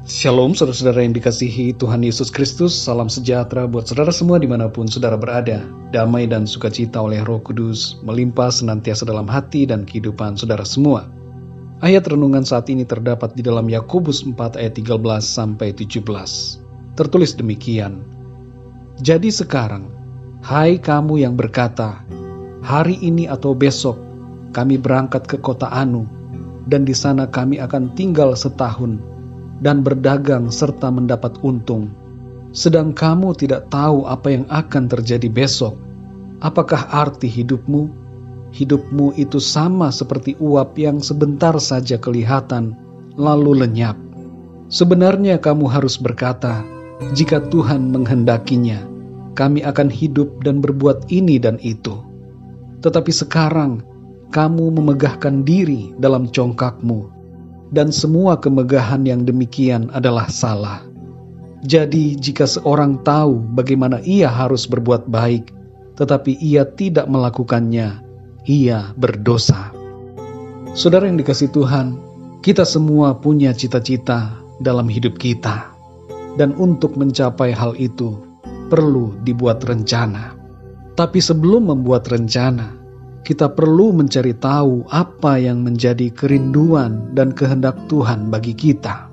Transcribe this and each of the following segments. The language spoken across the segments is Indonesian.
Shalom saudara-saudara yang dikasihi Tuhan Yesus Kristus. Salam sejahtera buat saudara semua dimanapun saudara berada. Damai dan sukacita oleh Roh Kudus melimpah senantiasa dalam hati dan kehidupan saudara semua. Ayat renungan saat ini terdapat di dalam Yakobus 4 ayat 13-17. Tertulis demikian. Jadi sekarang, hai kamu yang berkata, hari ini atau besok kami berangkat ke kota Anu, dan di sana kami akan tinggal setahun dan berdagang serta mendapat untung. Sedang kamu tidak tahu apa yang akan terjadi besok. Apakah arti hidupmu? Hidupmu itu sama seperti uap yang sebentar saja kelihatan, lalu lenyap. Sebenarnya kamu harus berkata, jika Tuhan menghendakinya, kami akan hidup dan berbuat ini dan itu. Tetapi sekarang, kamu memegahkan diri dalam congkakmu, dan semua kemegahan yang demikian adalah salah. Jadi jika seorang tahu bagaimana ia harus berbuat baik, tetapi ia tidak melakukannya, ia berdosa. Saudara yang dikasihi Tuhan, kita semua punya cita-cita dalam hidup kita. Dan untuk mencapai hal itu, perlu dibuat rencana. Tapi sebelum membuat rencana, kita perlu mencari tahu apa yang menjadi kerinduan dan kehendak Tuhan bagi kita.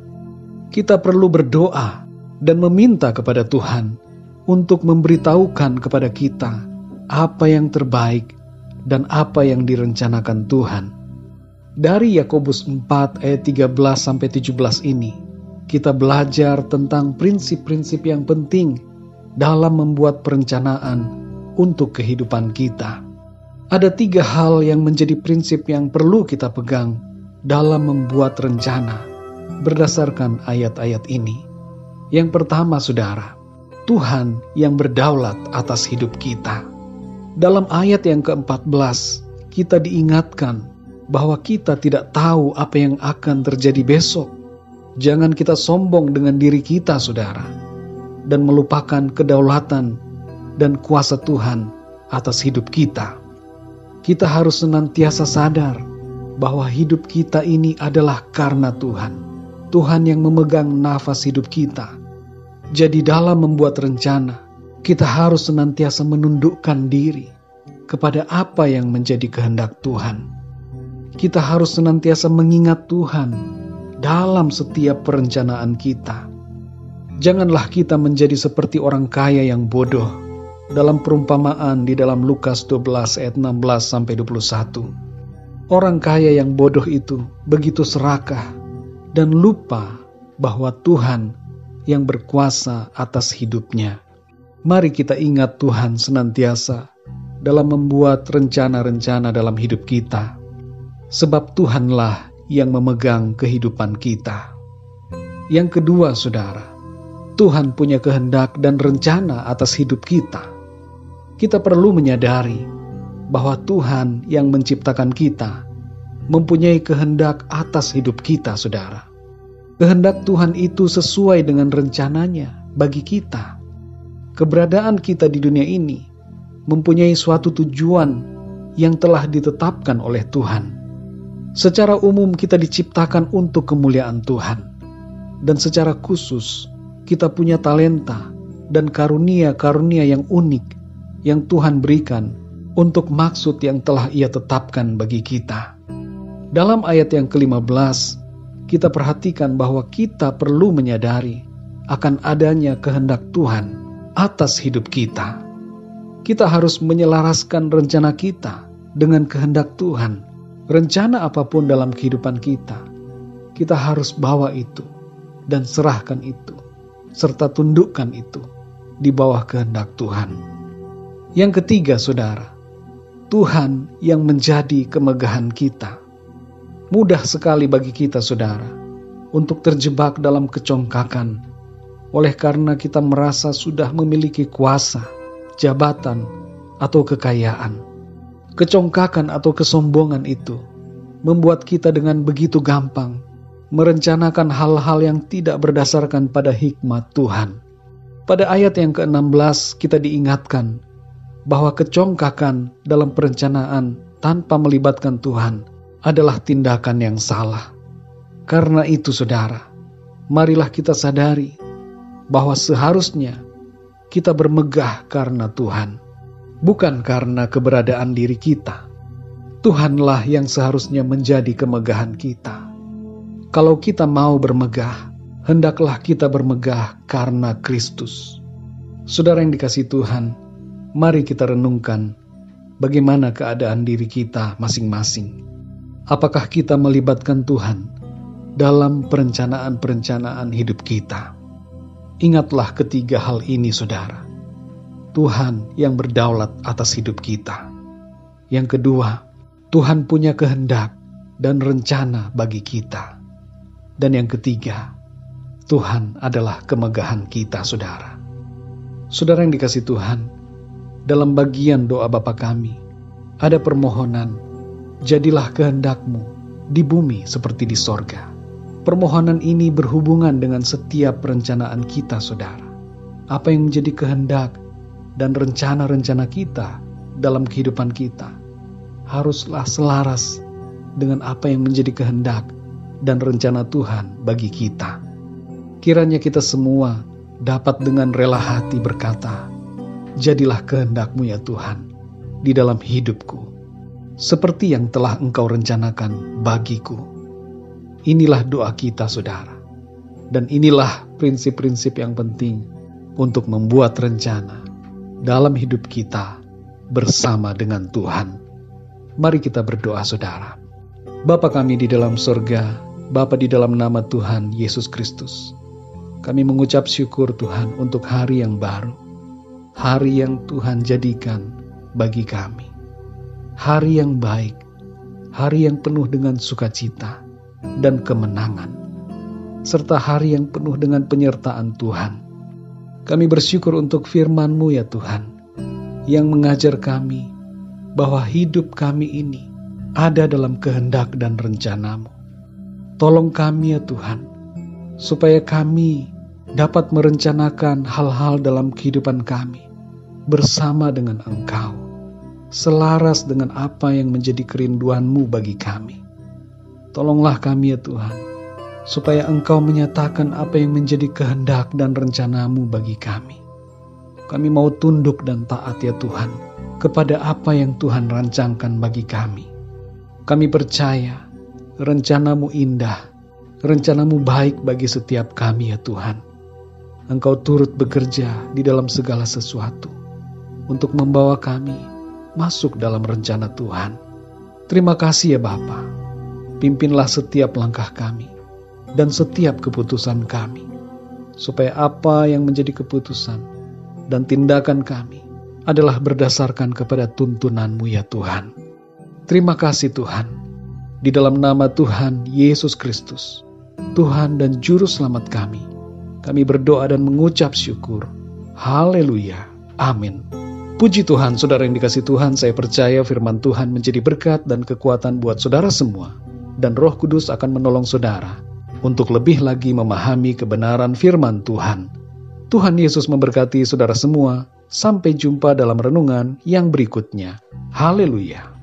Kita perlu berdoa dan meminta kepada Tuhan untuk memberitahukan kepada kita apa yang terbaik dan apa yang direncanakan Tuhan. Dari Yakobus 4 ayat 13-17 ini, kita belajar tentang prinsip-prinsip yang penting dalam membuat perencanaan untuk kehidupan kita. Ada 3 hal yang menjadi prinsip yang perlu kita pegang dalam membuat rencana berdasarkan ayat-ayat ini. Yang pertama, saudara, Tuhan yang berdaulat atas hidup kita. Dalam ayat yang ke-14, kita diingatkan bahwa kita tidak tahu apa yang akan terjadi besok. Jangan kita sombong dengan diri kita, saudara, dan melupakan kedaulatan dan kuasa Tuhan atas hidup kita. Kita harus senantiasa sadar bahwa hidup kita ini adalah karena Tuhan. Tuhan yang memegang nafas hidup kita. Jadi dalam membuat rencana, kita harus senantiasa menundukkan diri kepada apa yang menjadi kehendak Tuhan. Kita harus senantiasa mengingat Tuhan dalam setiap perencanaan kita. Janganlah kita menjadi seperti orang kaya yang bodoh. Dalam perumpamaan di dalam Lukas 12 ayat 16-21. Orang kaya yang bodoh itu begitu serakah dan lupa bahwa Tuhan yang berkuasa atas hidupnya. Mari kita ingat Tuhan senantiasa dalam membuat rencana-rencana dalam hidup kita. Sebab Tuhanlah yang memegang kehidupan kita. Yang kedua, saudara, Tuhan punya kehendak dan rencana atas hidup kita. Kita perlu menyadari bahwa Tuhan yang menciptakan kita mempunyai kehendak atas hidup kita, saudara. Kehendak Tuhan itu sesuai dengan rencananya bagi kita. Keberadaan kita di dunia ini mempunyai suatu tujuan yang telah ditetapkan oleh Tuhan. Secara umum kita diciptakan untuk kemuliaan Tuhan. Dan secara khusus kita punya talenta dan karunia-karunia yang unik yang Tuhan berikan untuk maksud yang telah Ia tetapkan bagi kita. Dalam ayat yang ke-15, kita perhatikan bahwa kita perlu menyadari akan adanya kehendak Tuhan atas hidup kita. Kita harus menyelaraskan rencana kita dengan kehendak Tuhan. Rencana apapun dalam kehidupan kita, kita harus bawa itu dan serahkan itu, serta tundukkan itu di bawah kehendak Tuhan. Yang ketiga, saudara, Tuhan yang menjadi kemegahan kita. Mudah sekali bagi kita, saudara, untuk terjebak dalam kecongkakan oleh karena kita merasa sudah memiliki kuasa, jabatan, atau kekayaan. Kecongkakan atau kesombongan itu membuat kita dengan begitu gampang merencanakan hal-hal yang tidak berdasarkan pada hikmat Tuhan. Pada ayat yang ke-16 kita diingatkan bahwa kecongkakan dalam perencanaan tanpa melibatkan Tuhan adalah tindakan yang salah. Karena itu, saudara, marilah kita sadari bahwa seharusnya kita bermegah karena Tuhan, bukan karena keberadaan diri kita. Tuhanlah yang seharusnya menjadi kemegahan kita. Kalau kita mau bermegah, hendaklah kita bermegah karena Kristus. Saudara yang dikasihi Tuhan, mari kita renungkan bagaimana keadaan diri kita masing-masing. Apakah kita melibatkan Tuhan dalam perencanaan-perencanaan hidup kita? Ingatlah ketiga hal ini, saudara. Tuhan yang berdaulat atas hidup kita. Yang kedua, Tuhan punya kehendak dan rencana bagi kita. Dan yang ketiga, Tuhan adalah kemegahan kita, saudara. Saudara yang dikasihi Tuhan, dalam bagian doa Bapa kami, ada permohonan, jadilah kehendak-Mu di bumi seperti di sorga. Permohonan ini berhubungan dengan setiap perencanaan kita, saudara. Apa yang menjadi kehendak dan rencana-rencana kita dalam kehidupan kita haruslah selaras dengan apa yang menjadi kehendak dan rencana Tuhan bagi kita. Kiranya kita semua dapat dengan rela hati berkata, jadilah kehendak-Mu ya Tuhan di dalam hidupku, seperti yang telah Engkau rencanakan bagiku. Inilah doa kita, saudara. Dan inilah prinsip-prinsip yang penting untuk membuat rencana dalam hidup kita bersama dengan Tuhan. Mari kita berdoa, saudara. Bapa kami di dalam sorga, Bapa di dalam nama Tuhan Yesus Kristus, kami mengucap syukur Tuhan untuk hari yang baru, hari yang Tuhan jadikan bagi kami, hari yang baik, hari yang penuh dengan sukacita dan kemenangan, serta hari yang penuh dengan penyertaan Tuhan. Kami bersyukur untuk firman-Mu ya Tuhan, yang mengajar kami bahwa hidup kami ini ada dalam kehendak dan rencana-Mu. Tolong kami ya Tuhan, supaya kami dapat merencanakan hal-hal dalam kehidupan kami bersama dengan Engkau, selaras dengan apa yang menjadi kerinduan-Mu bagi kami. Tolonglah kami ya Tuhan, supaya Engkau menyatakan apa yang menjadi kehendak dan rencana-Mu bagi kami. Kami mau tunduk dan taat ya Tuhan, kepada apa yang Tuhan rancangkan bagi kami. Kami percaya rencana-Mu indah, rencana-Mu baik bagi setiap kami ya Tuhan. Engkau turut bekerja di dalam segala sesuatu untuk membawa kami masuk dalam rencana Tuhan. Terima kasih ya Bapa. Pimpinlah setiap langkah kami dan setiap keputusan kami, supaya apa yang menjadi keputusan dan tindakan kami adalah berdasarkan kepada tuntunan-Mu ya Tuhan. Terima kasih Tuhan. Di dalam nama Tuhan Yesus Kristus, Tuhan dan Juru Selamat kami berdoa dan mengucap syukur. Haleluya. Amin. Puji Tuhan, saudara yang dikasihi Tuhan, saya percaya firman Tuhan menjadi berkat dan kekuatan buat saudara semua. Dan Roh Kudus akan menolong saudara untuk lebih lagi memahami kebenaran firman Tuhan. Tuhan Yesus memberkati saudara semua. Sampai jumpa dalam renungan yang berikutnya. Haleluya.